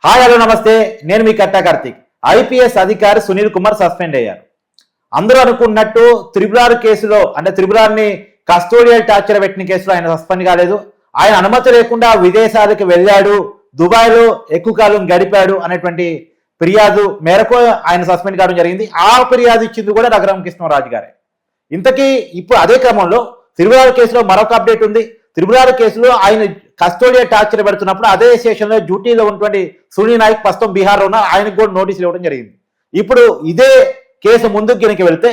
Hi hello నమస్తే, నేను మీ కట్టా Karthik. IPS అధికారి సునీల్ కుమార్ సస్పెండ్ అయ్యారు. అందరూ అనుకున్నట్టు త్రిపురార్ కేసులో అంటే త్రిపురార్ని కస్టోడియల్ టార్చర్ పెట్టిన కేసులో ఆయన సస్పెండ్ కాలేదు. ఆయన అనుమతి లేకుండా విదేశాలకు వెళ్ళాడు, దుబాయ్లో ఎక్కువ కాలం గడిపాడు అనేటువంటి ఫిర్యాదు మేరకు ఆయన సస్పెండ్ కావడం జరిగింది. ఆ ఫిర్యాదు ఇచ్చింది కూడా రఘురామకృష్ణరాజు గారే. ఇంతకీ ఇప్పుడు అదే క్రమంలో త్రిపురార్ కేసులో మరొక అప్డేట్ ఉంది. త్రిపురార్ కేసులో ఆయన కస్టోడియల్ టార్చర్ పెడుతున్నప్పుడు అదే స్టేషన్లో డ్యూటీలో ఉన్నటువంటి సునీల్ నాయక్ ప్రస్తుతం బీహార్లో ఉన్న ఆయనకు కూడా నోటీసులు ఇవ్వడం జరిగింది. ఇప్పుడు ఇదే కేసు ముందుకు గినక వెళ్తే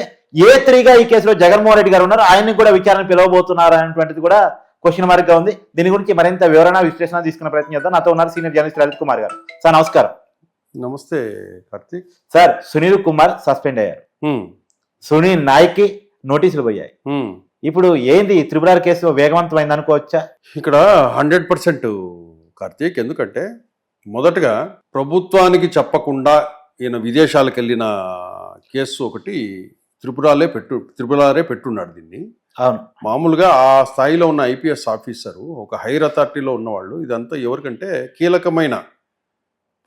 ఏ3గా ఈ కేసులో జగన్మోహన్ రెడ్డి గారు ఉన్నారు, ఆయనకు కూడా విచారణ పిలవబోతున్నారు అనేటువంటిది కూడా క్వశ్చన్ మార్క్ గా ఉంది. దీని గురించి మరింత వివరణ విశ్లేషణ తీసుకునే ప్రయత్నం చేద్దాం. నాతో ఉన్నారు సీనియర్ జర్నలిస్ట్ లలిత్ కుమార్ గారు. సార్ నమస్కారం. నమస్తే కార్తీక్. సార్, సునీల్ కుమార్ సస్పెండ్ అయ్యారు, సునీల్ నాయక్ కి నోటీసులు పోయాయి. ఇప్పుడు ఏంది త్రిపురార్ కేసు వేగవంతమైంది అనుకోవచ్చా? ఇక్కడ 100% కార్తీక్. ఎందుకంటే మొదటగా ప్రభుత్వానికి చెప్పకుండా ఈయన విదేశాలకు వెళ్ళిన కేసు ఒకటి త్రిపురారే పెట్టున్నాడు దీన్ని. అవును, మామూలుగా ఆ స్థాయిలో ఉన్న ఐపీఎస్ ఆఫీసరు, ఒక హైర్ అథారిటీలో ఉన్నవాళ్ళు, ఇదంతా ఎవరికంటే కీలకమైన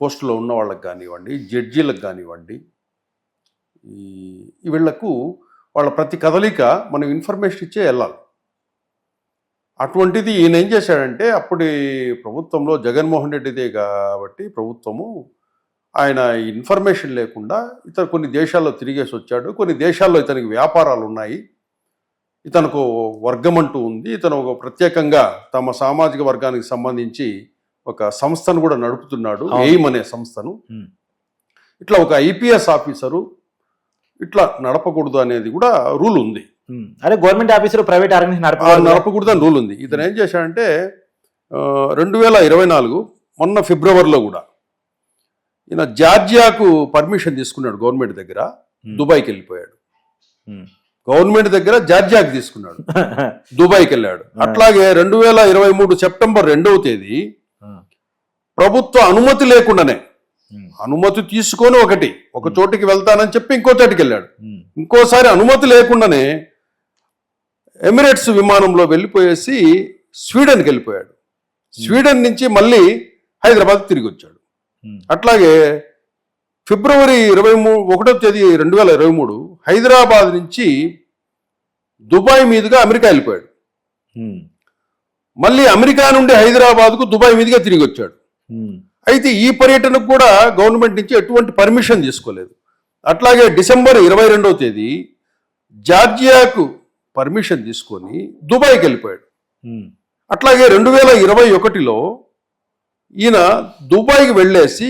పోస్టులో ఉన్న వాళ్ళకి కానివ్వండి, జడ్జీలకు కానివ్వండి, వీళ్లకు వాళ్ళ ప్రతి కదలిక మనం ఇన్ఫర్మేషన్ ఇచ్చే వెళ్ళాలి. అటువంటిది ఈయన ఏం చేశాడంటే, అప్పటి ప్రభుత్వంలో జగన్మోహన్ రెడ్డిదే కాబట్టి ప్రభుత్వము ఆయన ఇన్ఫర్మేషన్ లేకుండా ఇతను కొన్ని దేశాల్లో తిరిగేసి వచ్చాడు. కొన్ని దేశాల్లో ఇతనికి వ్యాపారాలు ఉన్నాయి, ఇతనికి వర్గం అంటూ ఉంది, ఇతను ఒక ప్రత్యేకంగా తమ సామాజిక వర్గానికి సంబంధించి ఒక సంస్థను కూడా నడుపుతున్నాడు, ఎయిమ్ అనే సంస్థను. ఇట్లా ఒక ఐపీఎస్ ఆఫీసరు ఇట్లా నడపకూడదు అనేది కూడా రూల్ ఉంది. అదే గవర్నమెంట్ ఆఫీసర్ ప్రైవేట్ ఆర్గనైజేషన్ నడపకూడదు అని రూల్ ఉంది. ఇతను ఏం చేశాడంటే 2024 మొన్న ఫిబ్రవరిలో కూడా ఈయన జార్జియాకు పర్మిషన్ తీసుకున్నాడు గవర్నమెంట్ దగ్గర, దుబాయ్కి వెళ్ళిపోయాడు. గవర్నమెంట్ దగ్గర జార్జియాకి తీసుకున్నాడు, దుబాయ్కి వెళ్ళాడు. అట్లాగే 2023 సెప్టెంబర్ 2వ తేదీ ప్రభుత్వ అనుమతి లేకుండానే, అనుమతి తీసుకొని ఒక చోటికి వెళ్తానని చెప్పి ఇంకో చోటికి వెళ్ళాడు. ఇంకోసారి అనుమతి లేకుండానే ఎమిరేట్స్ విమానంలో వెళ్ళిపోయేసి స్వీడన్కి వెళ్ళిపోయాడు. స్వీడన్ నుంచి మళ్ళీ హైదరాబాద్ తిరిగి వచ్చాడు. అట్లాగే ఫిబ్రవరి 21వ తేదీ 2023 హైదరాబాద్ నుంచి దుబాయ్ మీదుగా అమెరికా వెళ్ళిపోయాడు. మళ్ళీ అమెరికా నుండి హైదరాబాద్కు దుబాయ్ మీదుగా తిరిగి వచ్చాడు. అయితే ఈ పర్యటనకు కూడా గవర్నమెంట్ నుంచి ఎటువంటి పర్మిషన్ తీసుకోలేదు. అట్లాగే డిసెంబర్ 22వ తేదీ జార్జియాకు పర్మిషన్ తీసుకొని దుబాయ్కి వెళ్ళిపోయాడు. అట్లాగే 2021లో ఈయన దుబాయ్కి వెళ్ళేసి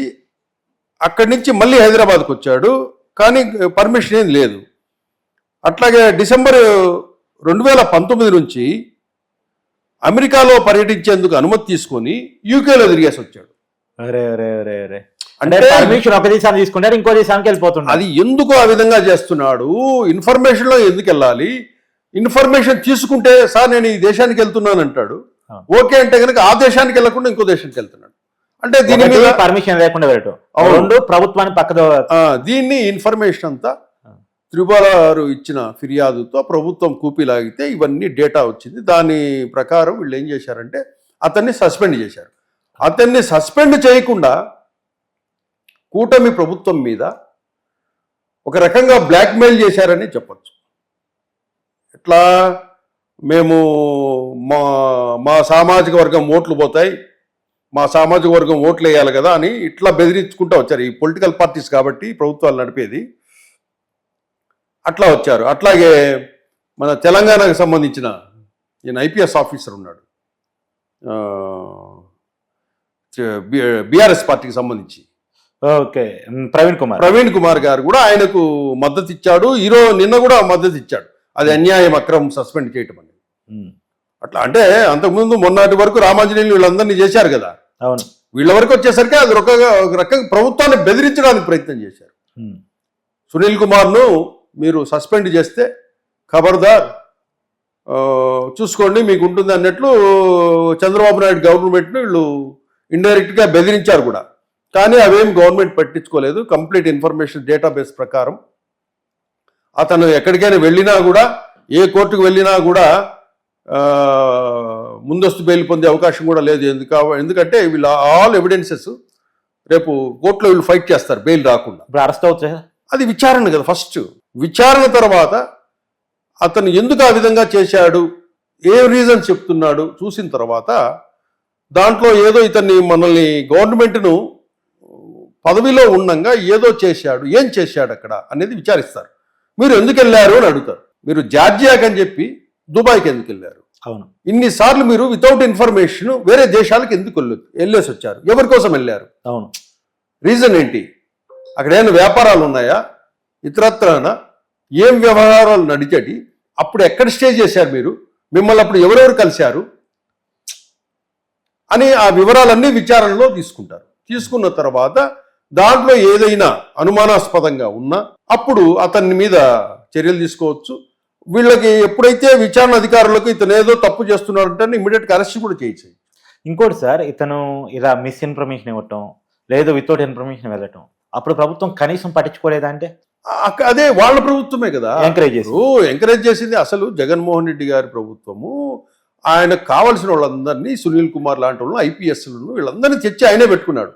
అక్కడి నుంచి మళ్ళీ హైదరాబాద్కు వచ్చాడు, కానీ పర్మిషన్ ఏం లేదు. అట్లాగే డిసెంబర్ 2019 నుంచి అమెరికాలో పర్యటించేందుకు అనుమతి తీసుకొని యూకేలో తిరిగేసి వచ్చాడు. అంటే పర్మిషన్ ఒక దేశాన్ని తీసుకుంటారు, ఇంకో దేశానికి వెళ్ళిపోతున్నాడు. అది ఎందుకు ఆ విధంగా చేస్తున్నాడు? ఇన్ఫర్మేషన్ లో ఎందుకు వెళ్ళాలి? ఇన్ఫర్మేషన్ తీసుకుంటే సార్ నేను ఈ దేశానికి వెళ్తున్నాను అంటాడు, ఓకే అంటే కనుక ఆ దేశానికి వెళ్లకుండా ఇంకో దేశానికి వెళ్తున్నాడు. అంటే దీని మీద పర్మిషన్ లేకుండా వెళ్ళటం, ప్రభుత్వాన్ని పక్కదో. దీన్ని ఇన్ఫర్మేషన్ అంతా త్రిపురారు ఇచ్చిన ఫిర్యాదుతో ప్రభుత్వం కూపీలాగితే ఇవన్నీ డేటా వచ్చింది. దాని ప్రకారం వీళ్ళు ఏం చేశారంటే అతన్ని సస్పెండ్ చేశారు. అతన్ని సస్పెండ్ చేయకుండా కూటమి ప్రభుత్వం మీద ఒక రకంగా బ్లాక్మెయిల్ చేశారని చెప్పచ్చు. ఎట్లా, మేము మా సామాజిక వర్గం ఓట్లు పోతాయి, మా సామాజిక వర్గం ఓట్లు వేయాలి కదా అని ఇట్లా బెదిరించుకుంటూ వచ్చారు. ఈ పొలిటికల్ పార్టీస్ కాబట్టి ప్రభుత్వాలు నడిపేది, అట్లా వచ్చారు. అట్లాగే మన తెలంగాణకు సంబంధించిన ఈయన ఐపీఎస్ ఆఫీసర్ ఉన్నాడు, బీఆర్ఎస్ పార్టీకి సంబంధించి ప్రవీణ్ కుమార్ గారు కూడా ఆయనకు మద్దతు ఇచ్చాడు. నిన్న కూడా మద్దతు ఇచ్చాడు. అది అన్యాయం, అక్రమం సస్పెండ్ చేయటం అనేది. అట్లా అంటే అంతకుముందు మొన్నటి వరకు రామాంజనేయులు వీళ్ళందరినీ చేశారు కదా, వీళ్ళ వరకు వచ్చేసరికి అది ఒక రకంగా ప్రభుత్వాన్ని బెదిరించడానికి ప్రయత్నం చేశారు. సునీల్ కుమార్ను మీరు సస్పెండ్ చేస్తే ఖబర్దార్ చూసుకోండి మీకు ఉంటుంది అన్నట్లు చంద్రబాబు నాయుడు గవర్నమెంట్ను వీళ్ళు ఇండైరెక్ట్గా బెదిరించారు కూడా. కానీ అవేం గవర్నమెంట్ పట్టించుకోలేదు. కంప్లీట్ ఇన్ఫర్మేషన్ డేటాబేస్ ప్రకారం అతను ఎక్కడికైనా వెళ్ళినా కూడా, ఏ కోర్టుకు వెళ్ళినా కూడా ముందస్తు బెయిల్ పొందే అవకాశం కూడా లేదు. ఎందుకంటే వీళ్ళ ఆల్ ఎవిడెన్సెస్ రేపు కోర్టులో వీళ్ళు ఫైట్ చేస్తారు బెయిల్ రాకుండా. ఇప్పుడు అరెస్ట్ అవుతుంది కదా. అది విచారణ కదా. ఫస్ట్ విచారణ తర్వాత అతను ఎందుకు ఆ విధంగా చేశాడు, ఏ రీజన్ చెప్తున్నాడు చూసిన తర్వాత దాంట్లో ఏదో ఇతన్ని మనల్ని గవర్నమెంట్ను పదవిలో ఉండంగా ఏదో చేశాడు, ఏం చేశాడు అక్కడ అనేది విచారిస్తారు. మీరు ఎందుకు వెళ్ళారు అని అడుగుతారు. మీరు జార్జియాకి అని చెప్పి దుబాయ్కి ఎందుకు వెళ్ళారు? అవును. ఇన్నిసార్లు మీరు వితౌట్ ఇన్ఫర్మేషన్ వేరే దేశాలకు ఎందుకు వెళ్ళేసి వచ్చారు? ఎవరి కోసం వెళ్ళారు? అవును. రీజన్ ఏంటి? అక్కడ ఏమైనా వ్యాపారాలు ఉన్నాయా? ఇతరత్రాన ఏం వ్యవహారాలు నడిచేటి? అప్పుడు ఎక్కడ స్టే చేశారు మీరు? మిమ్మల్ని అప్పుడు ఎవరెవరు కలిశారు అని ఆ వివరాలన్నీ విచారణలో తీసుకుంటారు. తీసుకున్న తర్వాత దాంట్లో ఏదైనా అనుమానాస్పదంగా ఉన్నా అప్పుడు అతని మీద చర్యలు తీసుకోవచ్చు. వీళ్ళకి ఎప్పుడైతే విచారణ అధికారులకు ఇతను ఏదో తప్పు చేస్తున్నాడంటే ఇమీడియట్గా అరెస్ట్ కూడా చేయొచ్చు. ఇంకోటి సార్, ఇతను ఇలా మిస్ఇన్ఫర్మేషన్ ఇవ్వటం లేదు వితౌట్ ఇన్ఫర్మేషన్ వెళ్ళటం, అప్పుడు ప్రభుత్వం కనీసం పట్టించుకోలేదా? అంటే అదే వాళ్ళ ప్రభుత్వమే కదా ఎంకరేజ్ చేసింది. అసలు జగన్మోహన్ రెడ్డి గారి ప్రభుత్వము ఆయనకు కావలసిన వాళ్ళందరినీ, సునీల్ కుమార్ లాంటి వాళ్ళు, ఐపీఎస్లను వీళ్ళందరినీ తెచ్చి ఆయనే పెట్టుకున్నాడు.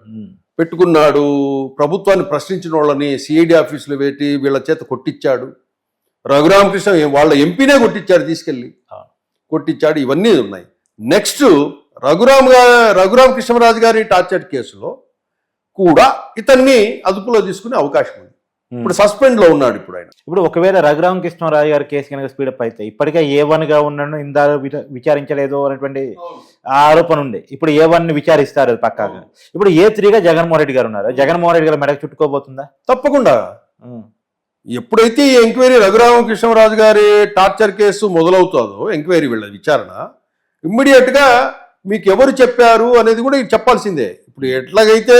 ప్రభుత్వాన్ని ప్రశ్నించిన వాళ్ళని సిఐడి ఆఫీసులో పెట్టి వీళ్ళ చేత కొట్టించాడు. రఘురామకృష్ణ వాళ్ళ ఎంపీనే తీసుకెళ్ళి కొట్టించాడు. ఇవన్నీ ఉన్నాయి. నెక్స్ట్ రఘురామకృష్ణరాజు గారి టార్చర్ కేసులో కూడా ఇతన్ని అదుపులో తీసుకునే అవకాశం ఉంది. ఇప్పుడు సస్పెండ్ లో ఉన్నాడు. ఇప్పుడు ఒకవేళ రఘురామకృష్ణరాజు గారి కేసు కనుక స్పీడప్ అయితే ఇప్పటికే A1 గా ఉన్నాడు, ఇందా విచారించలేదు అనేటువంటి ఆరోపణ ఉంది. ఇప్పుడు A1 విచారిస్తారు పక్కాగా. ఇప్పుడు A3 గా జగన్మోహన్ రెడ్డి గారు ఉన్నారు. జగన్మోహన్ రెడ్డి గారు మెడకు చుట్టుకోబోతుందా? తప్పకుండా. ఎప్పుడైతే ఈ ఎంక్వైరీ రఘురామకృష్ణరాజు గారి టార్చర్ కేసు మొదలవుతుందో, ఎంక్వైరీ వీళ్ళ విచారణ, ఇమ్మీడియట్ గా మీకు ఎవరు చెప్పారు అనేది కూడా చెప్పాల్సిందే. ఇప్పుడు ఎట్లాగైతే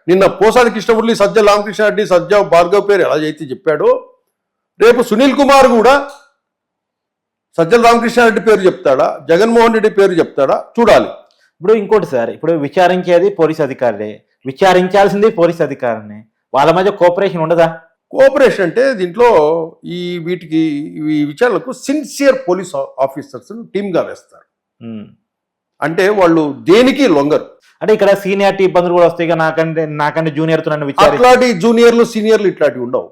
నిన్న పోసాని కృష్ణమురళి, సజ్జల రామకృష్ణారెడ్డి, సజ్జా భార్గవ్ పేరు ఎలా అయితే చెప్పాడో, రేపు సునీల్ కుమార్ కూడా సజ్జల రామకృష్ణారెడ్డి పేరు చెప్తాడా, జగన్మోహన్ రెడ్డి పేరు చెప్తాడా చూడాలి. ఇప్పుడు ఇంకోటి సార్, ఇప్పుడు విచారించేది పోలీస్ అధికారులే, విచారించాల్సింది పోలీస్ అధికారులనే, వాళ్ళ మధ్య కోఆపరేషన్ ఉండదా? కోఆపరేషన్ అంటే దీంట్లో ఈ విచారణకు సిన్సియర్ పోలీస్ ఆఫీసర్స్ టీమ్గా వేస్తారు. అంటే వాళ్ళు దేనికి లొంగరు. అంటే ఇక్కడ సీనియారిటీ ఇబ్బందులు కూడా వస్తాయి. నాకంటే జూనియర్ తో నన్ను అట్లాంటి జూనియర్లు సీనియర్లు ఇట్లాంటివి ఉండవు.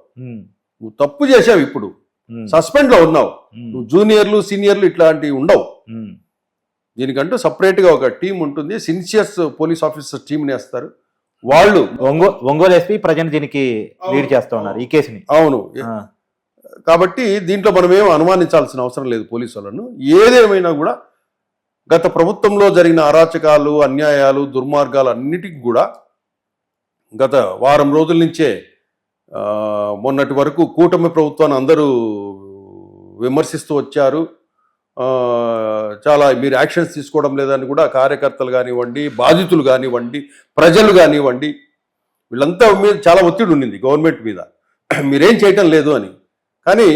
నువ్వు తప్పు చేసావు, ఇప్పుడు సస్పెండ్ లో ఉన్నావు, నువ్వు జూనియర్లు సీనియర్లు ఇట్లాంటివి ఉండవు. దీనికంటూ సపరేట్ గా ఒక టీం ఉంటుంది. సిన్సియర్స్ పోలీస్ ఆఫీసర్ టీం వేస్తారు. వాళ్ళు ఒంగోలు ఎస్పీ ప్రజెంట్ దీనికి లీడ్ చేస్తా ఉన్నారు ఈ కేసుని. అవును. కాబట్టి దీంట్లో మనం ఏం అనుమానించాల్సిన అవసరం లేదు పోలీసు వాళ్ళను. ఏదేమైనా కూడా గత ప్రభుత్వంలో జరిగిన అరాచకాలు, అన్యాయాలు, దుర్మార్గాలు అన్నిటికీ కూడా గత వారం రోజుల నుంచే మొన్నటి వరకు కూటమి ప్రభుత్వాన్ని అందరూ విమర్శిస్తూ వచ్చారు. చాలా మీరు యాక్షన్స్ తీసుకోవడం లేదని కూడా కార్యకర్తలు కానివ్వండి, బాధితులు కానివ్వండి, ప్రజలు కానివ్వండి, వీళ్ళంతా మీద చాలా ఒత్తిడి ఉండింది గవర్నమెంట్ మీద, మీరేం చేయటం లేదు అని. కానీ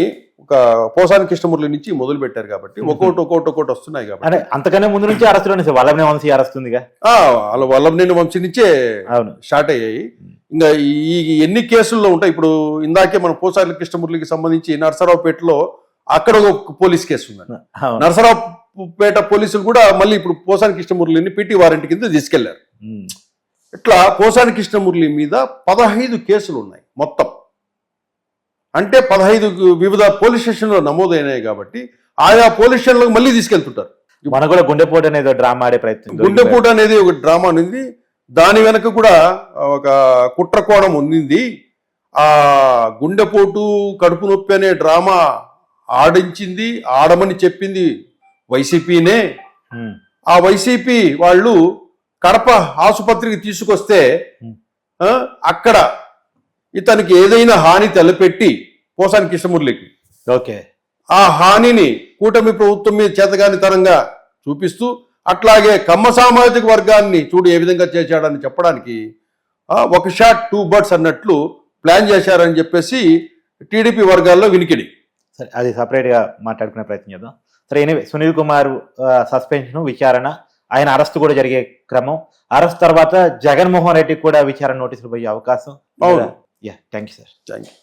ఒక పోసాని కృష్ణమురళి నుంచి మొదలు పెట్టారు కాబట్టి ఒక్కొక్కటి వస్తున్నాయి కాబట్టి. అంటే అంతకన్నా ముందు నుంచి అరెస్టులు వల్లభనేని వంశీ అరెస్ట్ ఉందిగా, వల్లభనేని వంశీ నుంచే స్టార్ట్ అయ్యాయి. ఇంకా ఈ ఎన్ని కేసుల్లో ఉంటాయి. ఇప్పుడు ఇందాకే మన పోసాని కృష్ణమురళికి సంబంధించి నరసరావుపేటలో అక్కడ ఒక పోలీస్ కేసు ఉందండి. నరసరావుపేట పోలీసులు కూడా మళ్ళీ ఇప్పుడు పోసాని కృష్ణమురళిని పీటీ వారెంట్ కింద తీసుకెళ్లారు. ఇట్లా పోసాని కృష్ణమురళి మీద 15 కేసులు ఉన్నాయి మొత్తం. అంటే 15 వివిధ పోలీస్ స్టేషన్లో నమోదైనాయి కాబట్టి ఆయా పోలీస్ స్టేషన్లకు మళ్ళీ తీసుకెళ్తుంటారు. మన కూడా గుండెపోటు అనేది డ్రామా ఆడే ప్రయత్నం, గుండెపోటు అనేది ఒక డ్రామా ఉంది. దాని వెనక కూడా ఒక కుట్రకోణం ఉంది. ఆ గుండెపోటు, కడుపు నొప్పి అనే డ్రామా ఆడమని చెప్పింది వైసీపీనే. ఆ వైసీపీ వాళ్ళు కడప ఆసుపత్రికి తీసుకొస్తే అక్కడ ఇతనికి ఏదైనా హాని తలపెట్టి పోసాని కృష్ణమురళికి ఆ హానిని కూటమి ప్రభుత్వం మీద చేతగానితనంగా చూపిస్తూ, అట్లాగే కమ్మ సామాజిక వర్గాన్ని చూడు ఏ విధంగా చేశాడని చెప్పడానికి ఒక షాట్ 2 బర్డ్స్ అన్నట్లు ప్లాన్ చేశారని చెప్పేసి టీడీపీ వర్గాల్లో వినికిడి. సరే, అది సపరేట్గా మాట్లాడుకునే ప్రయత్నం చేద్దాం. సరే, ఎనీవే సునీల్ కుమార్ సస్పెన్షన్, విచారణ, ఆయన అరెస్ట్ కూడా జరిగే క్రమం, అరెస్ట్ తర్వాత జగన్మోహన్ రెడ్డికి కూడా విచారణ నోటీసులు పోయే అవకాశం. Thank you sir. Thank you.